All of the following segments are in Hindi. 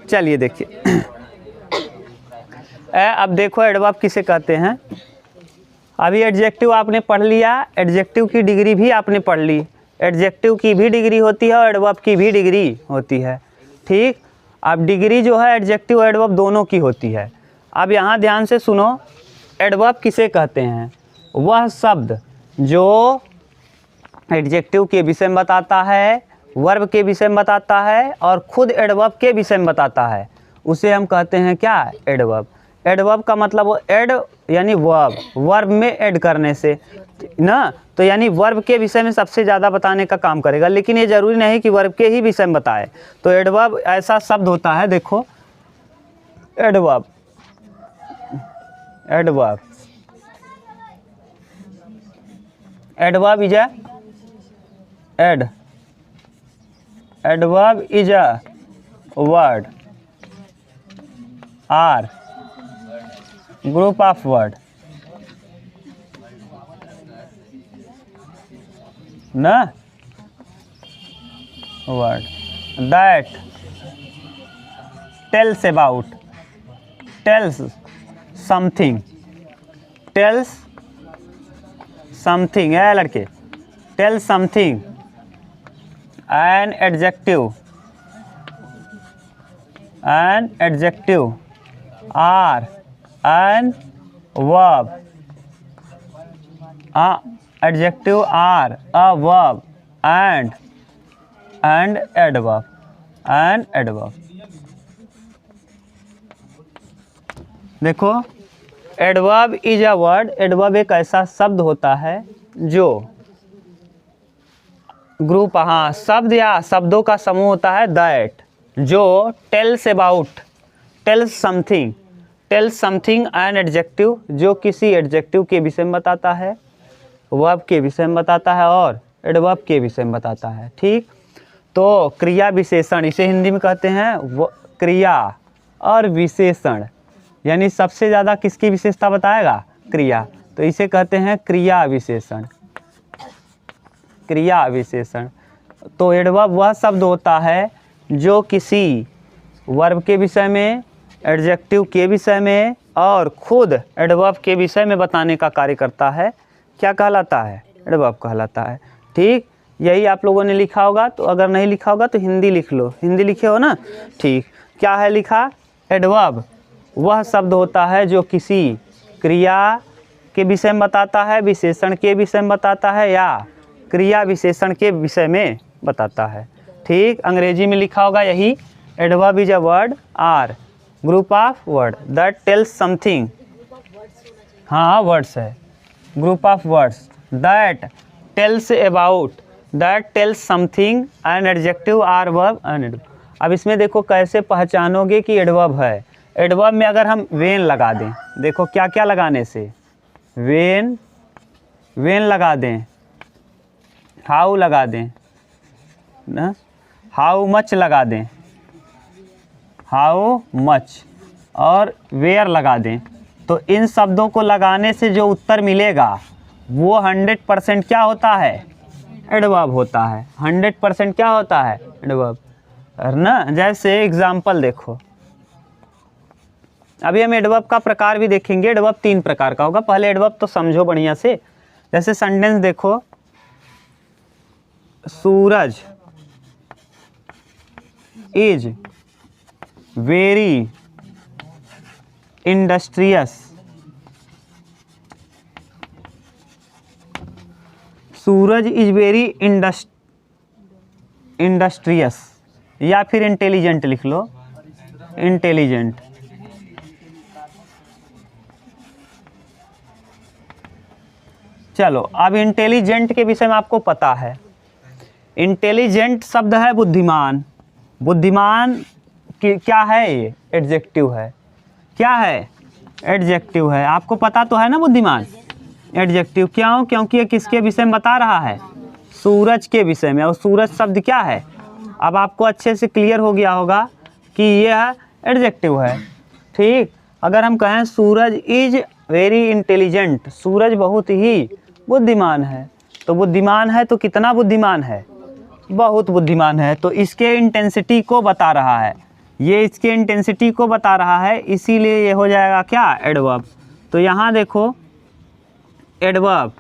चलिए देखिए अब देखो एडवर्ब किसे कहते हैं। अभी एडजेक्टिव आपने पढ़ लिया, एडजेक्टिव की डिग्री भी आपने पढ़ ली। एडजेक्टिव की भी डिग्री होती है और एडवर्ब की भी डिग्री होती है, ठीक। अब डिग्री जो है एडजेक्टिव एडवर्ब दोनों की होती है। अब यहाँ ध्यान से सुनो, एडवर्ब किसे कहते हैं? वह शब्द जो एडजेक्टिव के विषय में बताता है, वर्ब के विषय में बताता है और खुद एडवर्ब के विषय में बताता है, उसे हम कहते हैं क्या? एडवर्ब। एडवर्ब का मतलब एड यानी वर्ब, वर्ब में ऐड करने से ना, तो यानी वर्ब के विषय में सबसे ज़्यादा बताने का काम करेगा। लेकिन ये ज़रूरी नहीं कि वर्ब के ही विषय में बताए। तो एडवर्ब ऐसा शब्द होता है, देखो adverb, adverb, adverb is a adverb is a word or group of word na word that tells about, tells something, tells something है लड़के, tells something, an adjective, an adjective or an verb, adjective or a verb and adverb, and adverb। देखो adverb is a word, adverb एक ऐसा शब्द होता है जो ग्रुप, हाँ शब्द या शब्दों का समूह होता है, दैट जो tells about, tells something, tells something an adjective जो किसी एडजेक्टिव के विषय में बताता है, वर्ब के विषय में बताता है और एडवर्ब के विषय में बताता है, ठीक। तो क्रिया विशेषण इसे हिंदी में कहते हैं क्रिया और विशेषण, यानी सबसे ज़्यादा किसकी विशेषता बताएगा? क्रिया, तो इसे कहते हैं क्रिया विशेषण, क्रिया विशेषण। तो एडवर्ब वह शब्द होता है जो किसी वर्ब के विषय में, एडजेक्टिव के विषय में और खुद एडवर्ब के विषय में बताने का कार्य करता है। क्या कहलाता है? एडवर्ब कहलाता है, ठीक। यही आप लोगों ने लिखा होगा, तो अगर नहीं लिखा होगा तो हिंदी लिख लो, हिंदी लिखे हो ना, ठीक। क्या है लिखा? एडवर्ब वह शब्द होता है जो किसी क्रिया के विषय में बताता है, विशेषण के विषय में बताता है या क्रिया विशेषण के विषय में बताता है, ठीक। अंग्रेजी में लिखा होगा यही, adverb is a word or group of word that tells something, हाँ वर्ड्स है, group of words that tells about, that tells something an adjective or verb and adverb. अब इसमें देखो कैसे पहचानोगे कि एडवर्ब है। एडवर्ब में अगर हम वेन लगा दें, देखो क्या क्या लगाने से, वेन, वेन लगा दें, हाउ लगा दें ना, हाउ मच लगा दें, हाउ मच, और वेयर लगा दें, तो इन शब्दों को लगाने से जो उत्तर मिलेगा वो 100% क्या होता है? एडवर्ब होता है। 100% क्या होता है? एडवर्ब ना। जैसे एग्जाम्पल देखो, अभी हम एडवर्ब का प्रकार भी देखेंगे। एडवर्ब 3 प्रकार का होगा, पहले एडवर्ब तो समझो बढ़िया से। जैसे सेंटेंस देखो, Suraj is very industrious, Suraj is very industrious, या फिर इंटेलिजेंट लिख लो, इंटेलिजेंट। चलो अब इंटेलिजेंट के विषय में आपको पता है, इंटेलिजेंट शब्द है बुद्धिमान। बुद्धिमान क्या है? ये एडजेक्टिव है। क्या है? एडजेक्टिव है। आपको पता तो है ना बुद्धिमान एडजेक्टिव। क्यों? क्योंकि ये किसके विषय में बता रहा है? सूरज के विषय में। और सूरज शब्द क्या है? अब आपको अच्छे से क्लियर हो गया होगा कि यह एडजेक्टिव है, ठीक। अगर हम कहें सूरज इज वेरी इंटेलिजेंट, सूरज बहुत ही बुद्धिमान है, तो बुद्धिमान है तो कितना बुद्धिमान है? बहुत बुद्धिमान है। तो इसके इंटेंसिटी को बता रहा है, ये इसके इंटेंसिटी को बता रहा है, इसीलिए ये हो जाएगा क्या, एडवर्ब। तो यहाँ देखो एडवर्ब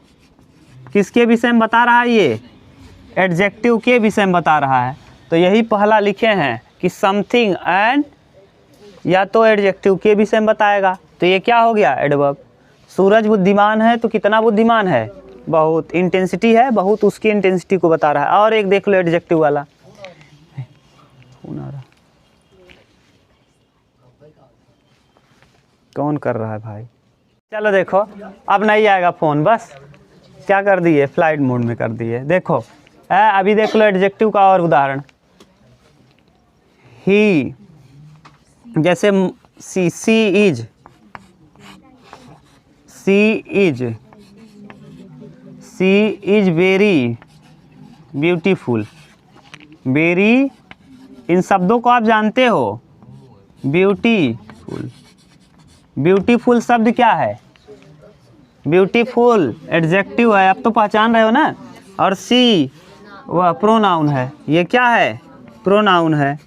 किसके विषय में बता रहा है, ये एडजेक्टिव के विषय में बता रहा है। तो यही पहला लिखे हैं कि समथिंग एंड, या तो एडजेक्टिव के विषय में बताएगा, तो ये क्या हो गया, एडवर्ब। सूरज बुद्धिमान है तो कितना बुद्धिमान है, बहुत। इंटेंसिटी है बहुत, उसकी इंटेंसिटी को बता रहा है। और एक देख लो एडजेक्टिव वाला, कौन कर रहा है भाई। चलो देखो अब नहीं आएगा फ़ोन, बस क्या कर दिए, फ्लाइट मोड में कर दिए। देखो अभी देख लो एडजेक्टिव का और उदाहरण। ही, जैसे सी इज वेरी ब्यूटीफुल। वेरी, इन शब्दों को आप जानते हो, ब्यूटीफुल। ब्यूटीफुल शब्द क्या है, ब्यूटीफुल एडजेक्टिव है, आप तो पहचान रहे हो ना। और सी वह प्रोनाउन है, ये क्या है, प्रोनाउन है।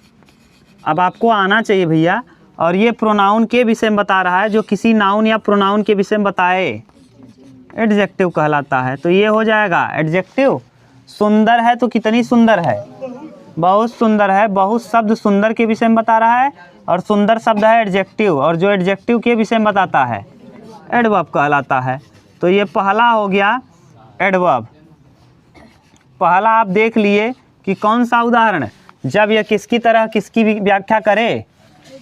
अब आपको आना चाहिए भैया। और ये प्रोनाउन के विषय में बता रहा है, जो किसी नाउन या प्रोनाउन के विषय में बताए एडजेक्टिव कहलाता है। तो ये हो जाएगा एडजेक्टिव। सुंदर है तो कितनी सुंदर है, बहुत सुंदर है। बहुत शब्द सुंदर के विषय में बता रहा है, और सुंदर शब्द है एडजेक्टिव, और जो एडजेक्टिव के विषय में बताता है एडवर्ब कहलाता है। तो ये पहला हो गया एडवर्ब। पहला आप देख लिए कि कौन सा उदाहरण, जब यह किसकी तरह किसकी व्याख्या करे,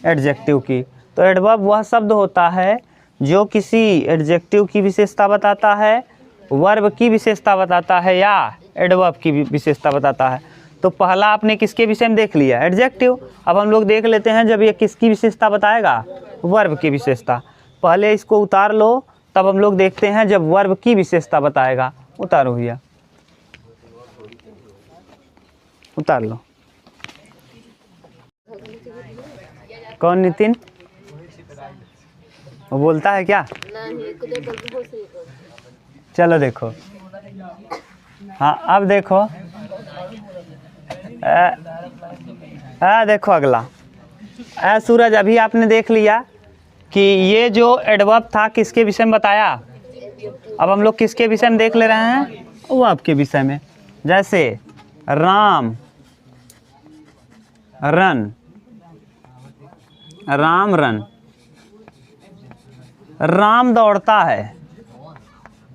एडजेक्टिव की। तो एडवर्ब वह शब्द होता है जो किसी एडजेक्टिव की विशेषता बताता है, वर्ब की विशेषता बताता है, या एडवर्ब की विशेषता बताता है। तो पहला आपने किसके विषय में देख लिया, एडजेक्टिव। अब हम लोग देख लेते हैं जब ये किसकी विशेषता बताएगा, वर्ब की विशेषता। पहले इसको उतार लो, तब हम लोग देखते हैं जब वर्ब की विशेषता बताएगा। उतारो भैया, उतार लो। कौन, नितिन, वो बोलता है क्या, चलो देखो। हाँ अब देखो, देखो अगला। सूरज, अभी आपने देख लिया कि ये जो एडवर्ब था किसके विषय में बताया। अब हम लोग किसके विषय में देख ले रहे हैं, वो आपके विषय में। जैसे राम रन, राम रन, राम दौड़ता है,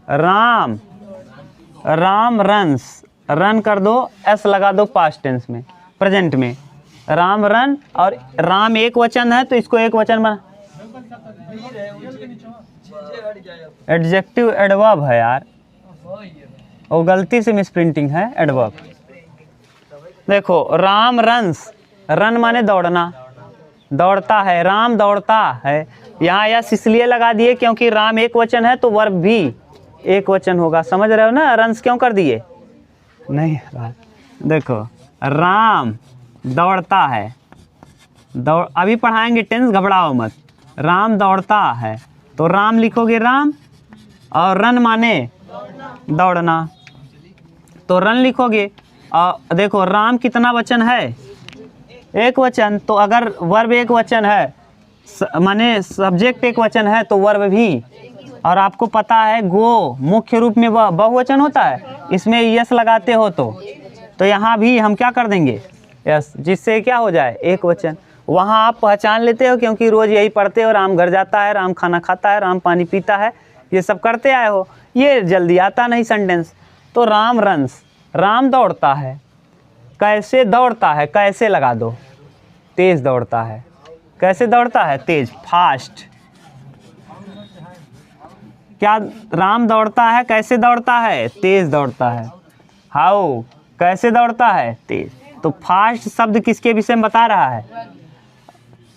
राम रन्स, रन कर दो, एस लगा दो पास्ट टेंस में, प्रेजेंट में। राम रन, और राम एक वचन है तो इसको एक वचन बना, एडजेक्टिव एडवर्ब है यार, वो गलती से मिसप्रिंटिंग है, एडवर्ब। देखो राम रन्स, रन माने दौड़ना, दौड़ता है, राम दौड़ता है। यहाँ यस इसलिए लगा दिए क्योंकि राम एक वचन है तो वर्ब भी एक वचन होगा, समझ रहे हो ना। रन्स क्यों कर दिए, नहीं देखो राम दौड़ता है, दौड़, अभी पढ़ाएंगे टेंस, घबराओ मत। राम दौड़ता है तो राम लिखोगे राम, और रन माने दौड़ना तो रन लिखोगे। और देखो राम कितना वचन है, एक वचन। तो अगर वर्ब एक वचन है, माने सब्जेक्ट एक वचन है, तो वर्ब भी। और आपको पता है गो मुख्य रूप में बहुवचन होता है, इसमें यस लगाते हो तो यहाँ भी हम क्या कर देंगे, यस, जिससे क्या हो जाए एक वचन। वहाँ आप पहचान लेते हो क्योंकि रोज़ यही पढ़ते हो, राम घर जाता है, राम खाना खाता है, राम पानी पीता है, ये सब करते आए हो, ये जल्दी आता नहीं सेंटेंस। तो राम रन्स, राम दौड़ता है, कैसे दौड़ता है, कैसे लगा दो, तेज दौड़ता है। कैसे दौड़ता है, तेज, फास्ट। क्या राम दौड़ता है, कैसे दौड़ता है, तेज दौड़ता है। हाउ, कैसे दौड़ता है, तेज। तो फास्ट शब्द किसके विषय में बता रहा है,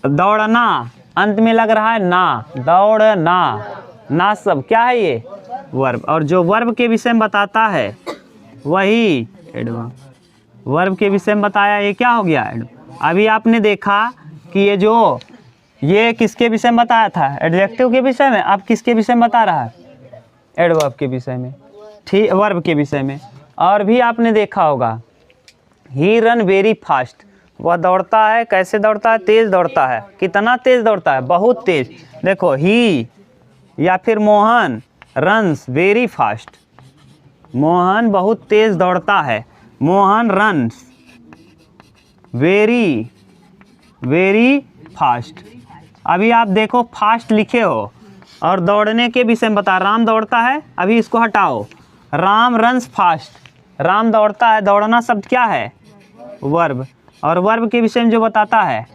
दौड़ना, अंत में लग रहा है ना, दौड़ना, ना सब क्या है ये, वर्ब। और जो वर्ब के विषय में बताता है वही एडवर्ब, वर्ब के विषय में बताया, ये क्या हो गया, एडवर्ब। अभी आपने देखा कि ये किसके विषय में बताया था, एडजेक्टिव के विषय में। अब किसके विषय में बता रहा है, एडवर्ब के विषय में, ठीक, वर्ब के विषय में। और भी आपने देखा होगा ही रन वेरी फास्ट, वह दौड़ता है, कैसे दौड़ता है? तेज दौड़ता है। कितना तेज दौड़ता है? बहुत तेज। देखो ही या फिर Mohan runs very fast. Mohan बहुत तेज दौड़ता है। Mohan runs very very fast. अभी आप देखो फास्ट लिखे हो और दौड़ने के विषय में बता। राम दौड़ता है, अभी इसको हटाओ। Ram runs fast. राम दौड़ता है। दौड़ना शब्द क्या है? वर्ब। और वर्ब के विषय में जो बताता है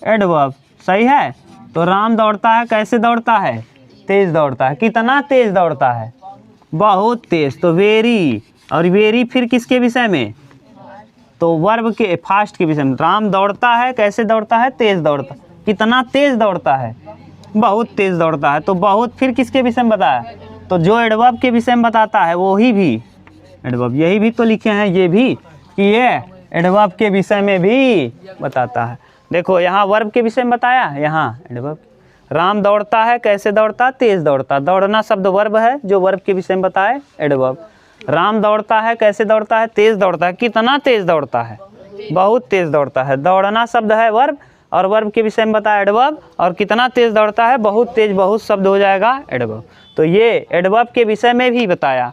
एडवर्ब। सही है। तो राम दौड़ता है, कैसे दौड़ता है? तेज दौड़ता है। कितना तेज दौड़ता है? बहुत तेज। तो वेरी, और वेरी फिर किसके विषय में? तो वर्ब के, फास्ट के विषय में। राम दौड़ता है, कैसे दौड़ता है? तेज दौड़ता। कितना तेज दौड़ता है? बहुत तेज दौड़ता है। तो बहुत फिर किसके विषय में बताया? तो जो एडवर्ब के विषय में बताता है वो ही भी एडवर्ब। यही भी तो लिखे हैं ये भी कि ये एडवर्ब के विषय में भी बताता है। देखो यहाँ वर्ब के विषय में बताया, यहाँ एडवर्ब। राम दौड़ता है, कैसे दौड़ता? तेज दौड़ता। दौड़ना शब्द वर्ब है, जो वर्ब के विषय में बताए एडवर्ब। राम दौड़ता है, कैसे दौड़ता है? तेज दौड़ता है। कितना तेज दौड़ता है? बहुत तेज दौड़ता है। दौड़ना शब्द है वर्ब, और वर्ब के विषय में बताया एडवर्ब। और कितना तेज दौड़ता है? बहुत तेज। बहुत शब्द हो जाएगा एडवर्ब। तो ये एडवर्ब के विषय में भी बताया।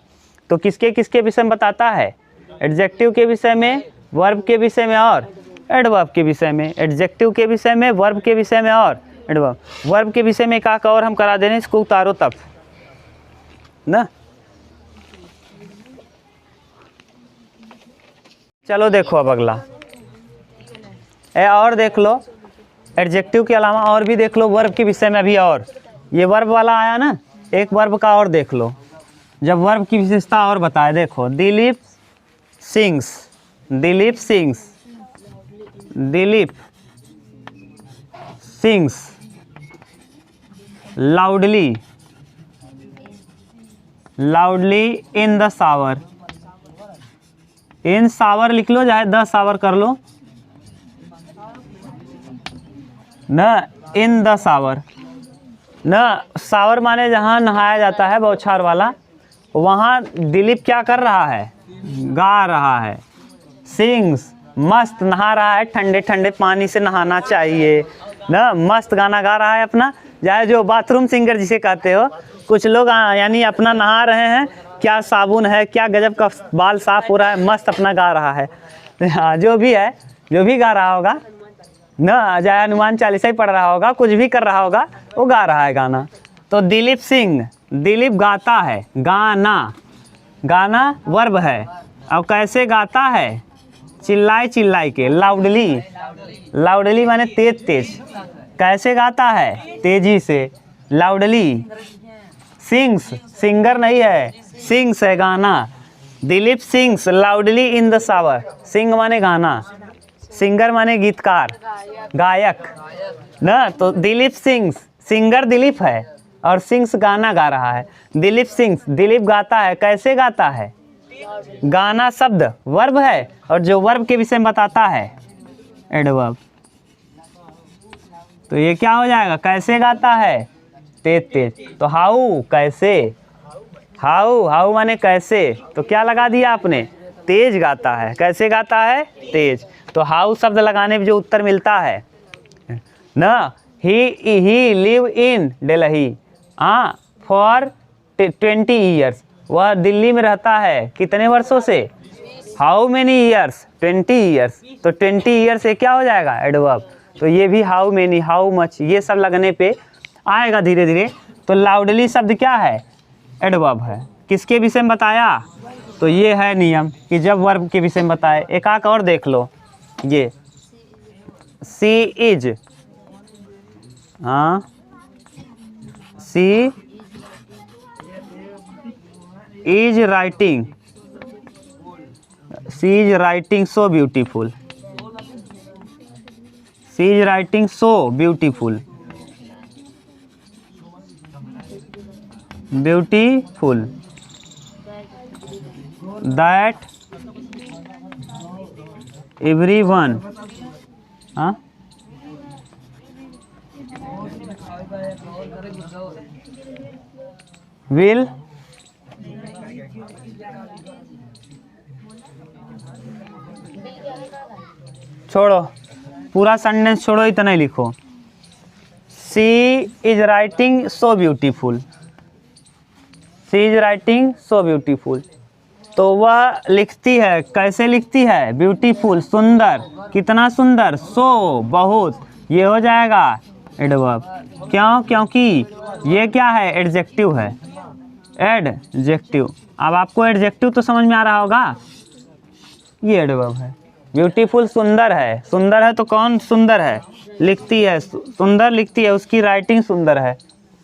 तो किसके किसके विषय में बताता है? एडजेक्टिव के विषय में, वर्ब के विषय में और एडवर्ब के विषय में। एडजेक्टिव के विषय में, वर्ब के विषय में और एडवर्ब। वर्ब के विषय में एक आक और हम करा देने, इसको उतारो तब ना। चलो देखो अब अगला और देख लो। एडजेक्टिव के अलावा और भी देख लो वर्ब के विषय में अभी। और ये वर्ब वाला आया ना, एक वर्ब का और देख लो, जब वर्ब की विशेषता और बताए। देखो Dilip sings, Dilip sings, Dilip sings loudly, loudly in the shower. In shower लिख लो, चाहे द शावर कर लो न। इन द शावर न, शावर माने जहाँ नहाया जाता है, बौछार वाला। वहाँ दिलीप क्या कर रहा है? गा रहा है। सिंग्स मस्त नहा रहा है, ठंडे ठंडे पानी से नहाना चाहिए ना। मस्त गाना गा रहा है अपना, चाहे जो बाथरूम सिंगर जिसे कहते हो। कुछ लोग यानी अपना नहा रहे हैं, क्या साबुन है, क्या गजब का बाल साफ हो रहा है, मस्त अपना गा रहा है। हाँ जो भी है, जो भी गा रहा होगा ना, चाहे हनुमान चालीसा ही पढ़ रहा होगा, कुछ भी कर रहा होगा, वो गा रहा है गाना। तो दिलीप सिंह, दिलीप गाता है। गाना, गाना वर्ब है। अब कैसे गाता है? चिल्लाए चिल्लाए के, लाउडली। लाउडली माने तेज तेज। कैसे गाता है? तेजी से, लाउडली। सिंग्स, सिंगर नहीं है, सिंग्स है गाना। Dilip sings loudly in the shower. Sing माने गाना, सिंगर माने गीतकार, गायक ना। तो दिलीप सिंग्स, सिंगर दिलीप है और सिंग्स गाना गा रहा है। दिलीप सिंग्स, दिलीप गाता है। कैसे गाता है? गाना शब्द वर्ब है, और जो वर्ब के विषय में बताता है एडवर्ब। तो ये क्या हो जाएगा? कैसे गाता है? तेज तेज। तो हाउ, कैसे। हाउ, हाउ माने कैसे। तो क्या लगा दिया आपने? तेज गाता है। कैसे गाता है? तेज। तो हाउ शब्द लगाने में जो उत्तर मिलता है ना, he live in Delhi for 20 years. वह दिल्ली में रहता है कितने वर्षों से? How many years? 20 ईयर्स। तो 20 ईयर्स से क्या हो जाएगा? एडवर्ब। तो ये भी हाउ मेनी, हाउ मच, ये सब लगने पे आएगा धीरे धीरे। तो लाउडली शब्द क्या है? एडवर्ब है। किसके विषय में बताया? तो ये है नियम कि जब वर्ब के विषय में बताए। एक आक और देख लो, ये सी इज, हाँ she is writing, she is writing so beautiful, she is writing so beautiful, beautiful that everyone, हाँ will छोड़ो, पूरा सेंटेंस छोड़ो, इतना ही लिखो। She is writing so beautiful, she is writing so beautiful. तो वह लिखती है, कैसे लिखती है? ब्यूटीफुल, सुंदर, कितना सुंदर? सो, बहुत, ये हो जाएगा एडवर्ब। क्यों? क्योंकि ये क्या है? एडजेक्टिव है, एडजेक्टिव। अब आपको एडजेक्टिव तो समझ में आ रहा होगा, ये एडवर्ब है। ब्यूटीफुल सुंदर है, सुंदर है तो कौन सुंदर है? लिखती है, सुंदर लिखती है, उसकी राइटिंग सुंदर है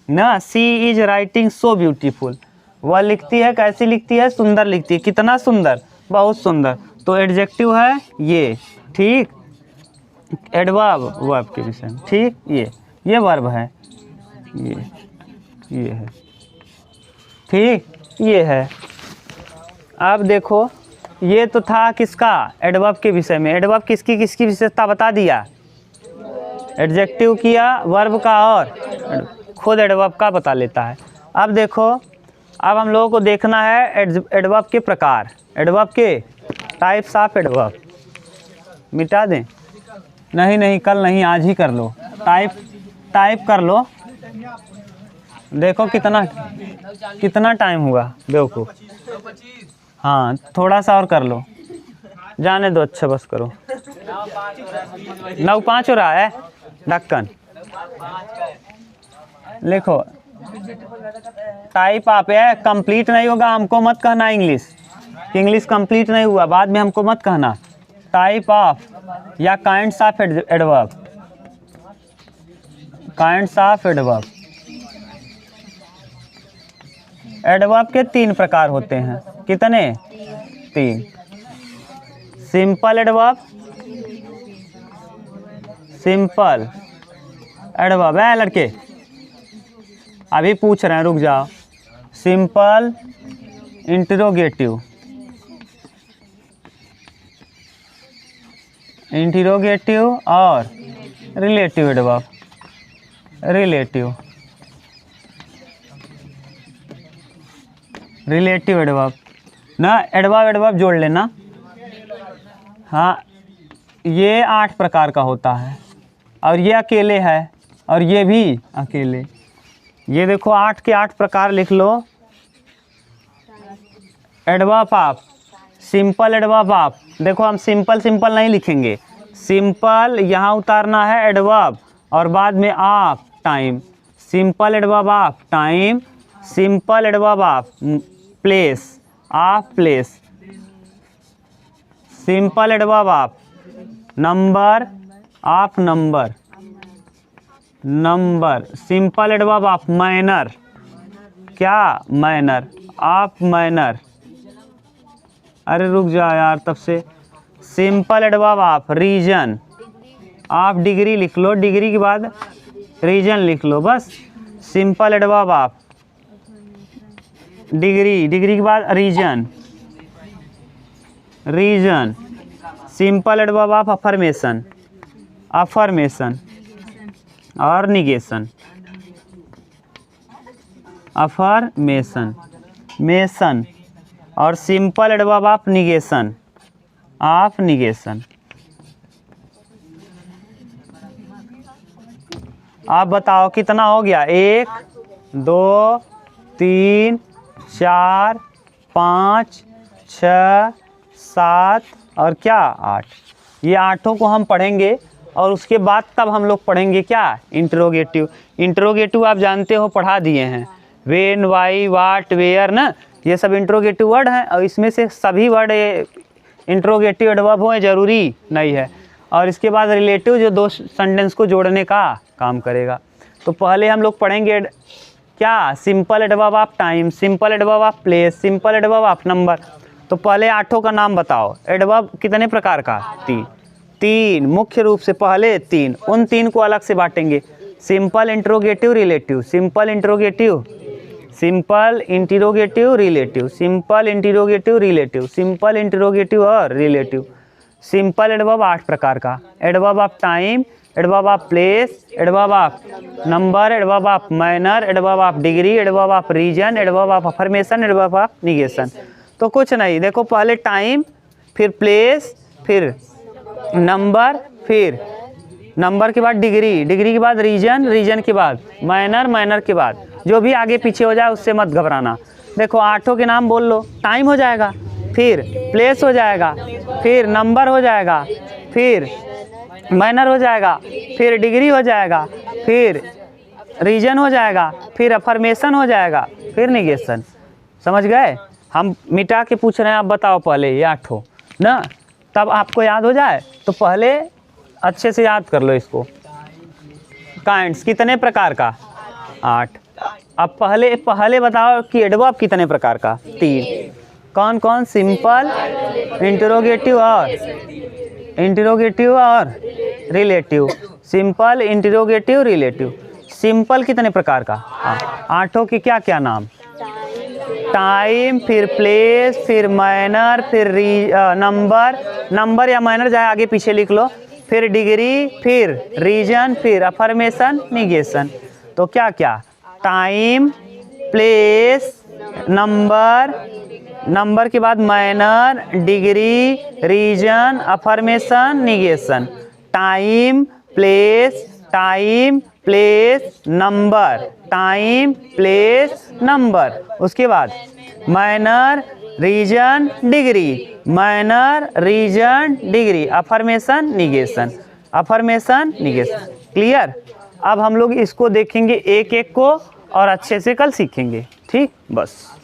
ना। सी इज राइटिंग सो ब्यूटीफुल, वह लिखती है, कैसी लिखती है? सुंदर लिखती है, कितना सुंदर? बहुत सुंदर। तो एडजेक्टिव है ये, ठीक। एडवर्ब वर्ब के विषय में, ठीक। ये वर्ब है, ये है, ठीक, ये है। अब देखो, ये तो था किसका? एडवर्ब के विषय में। एडवर्ब किसकी किसकी विशेषता बता दिया? एडजेक्टिव किया, वर्ब का, और खुद एडवर्ब का बता लेता है। अब देखो, अब हम लोगों को देखना है एडवर्ब के प्रकार, एडवर्ब के टाइप्स ऑफ एडवर्ब। मिटा दें? नहीं, कल नहीं, आज ही कर लो। टाइप कर लो। देखो कितना टाइम हुआ बेवकूफ़। हाँ, थोड़ा सा और कर लो, जाने दो, अच्छा बस करो। 9:05 हो रहा है ढक्कन। लिखो, टाइप आप है, कंप्लीट नहीं होगा हमको मत कहना इंग्लिश कंप्लीट नहीं हुआ, बाद में हमको मत कहना। टाइप ऑफ या kinds of adverb, kinds of adverb. Adverb के 3 प्रकार होते हैं। कितने? 3। सिंपल एडवर्ब, सिंपल एडवर्ब है लड़के, अभी पूछ रहे हैं, रुक जाओ। सिंपल इंटरोगेटिव, और रिलेटिव एडवर्ब, रिलेटिव एडवर्ब ना। एडवर्ब जोड़ लेना। हाँ, ये 8 प्रकार का होता है, और ये अकेले है, और ये भी अकेले। ये देखो 8 के 8 प्रकार लिख लो। Adverb of, simple adverb of. देखो हम सिंपल नहीं लिखेंगे, सिंपल यहाँ उतारना है एडवर्ब, और बाद में of time. Simple adverb of time, simple adverb of place, of place. Simple adverb of number, of number, simple adverb of manner, क्या? Manner, of manner. अरे रुक जा यार तब से। Simple adverb of reason, of degree लिख लो, डिग्री के बाद रीजन लिख लो बस। सिंपल एडवर्ब ऑफ डिग्री के बाद reason. Simple adverb of affirmation और निगेशन। मेसन और सिंपल एडवर्ब ऑफ निगेशन, आप बताओ कितना हो गया? 1 2 3 4 5 6 7 और क्या 8। ये 8 को हम पढ़ेंगे, और उसके बाद तब हम लोग पढ़ेंगे क्या? इंट्रोगेटिव आप जानते हो, पढ़ा दिए हैं। वेन, वाई, वाट, वेयर ना, ये सब इंट्रोगेटिव वर्ड हैं, और इसमें से सभी वर्ड इंट्रोगेटिव एडवर्ब हो ज़रूरी नहीं है। और इसके बाद रिलेटिव जो 2 सेंटेंस को जोड़ने का काम करेगा। तो पहले हम लोग पढ़ेंगे क्या? Simple adverb of time, simple adverb of place, simple adverb of number. तो पहले 8 का नाम बताओ। एडवर्ब कितने प्रकार का? 3 मुख्य रूप से, पहले 3, उन 3 को अलग से बांटेंगे। Simple interrogative relative, simple interrogative relative, simple interrogative और रिलेटिव। सिंपल एडवर्ब 8 प्रकार का। Adverb of time, adverb of place, adverb of number, adverb of manner, adverb of degree, adverb of reason, adverb of affirmation, adverb of negation. तो कुछ नहीं, देखो पहले टाइम, फिर प्लेस, फिर नंबर, फिर नंबर के बाद डिग्री, डिग्री के बाद रीजन, रीजन के बाद माइनर, माइनर के बाद जो भी आगे पीछे हो जाए उससे मत घबराना। देखो आठों के नाम बोल लो, टाइम हो जाएगा, फिर प्लेस हो जाएगा, फिर नंबर हो जाएगा, फिर माइनर हो जाएगा, फिर डिग्री हो जाएगा, फिर रीजन हो जाएगा, फिर अफर्मेशन हो जाएगा, फिर निगेशन। समझ गए? हम मिटा के पूछ रहे हैं, आप बताओ पहले ये आठों ना, तब आपको याद हो जाए तो पहले अच्छे से याद कर लो इसको। काइंड्स कितने प्रकार का? 8। अब पहले बताओ कि एडवर्ब कितने प्रकार का? 3। कौन कौन? सिंपल, इंटरोगेटिव और relative. Simple, interrogative, relative. Simple कितने प्रकार का? आठों के क्या क्या नाम? टाइम, फिर प्लेस, फिर माइनर, फिर नंबर या माइनर जाए आगे पीछे लिख लो, फिर डिग्री, फिर रीजन, फिर अफर्मेशन, निगेशन। तो क्या क्या? टाइम, प्लेस, नंबर के बाद minor, degree, reason, affirmation, negation. Time, place, number, time, place, number. उसके बाद minor, reason, degree, minor, reason, degree, affirmation, negation, affirmation, negation. Clear? अब हम लोग इसको देखेंगे एक एक को और अच्छे से कल सीखेंगे। ठीक, बस।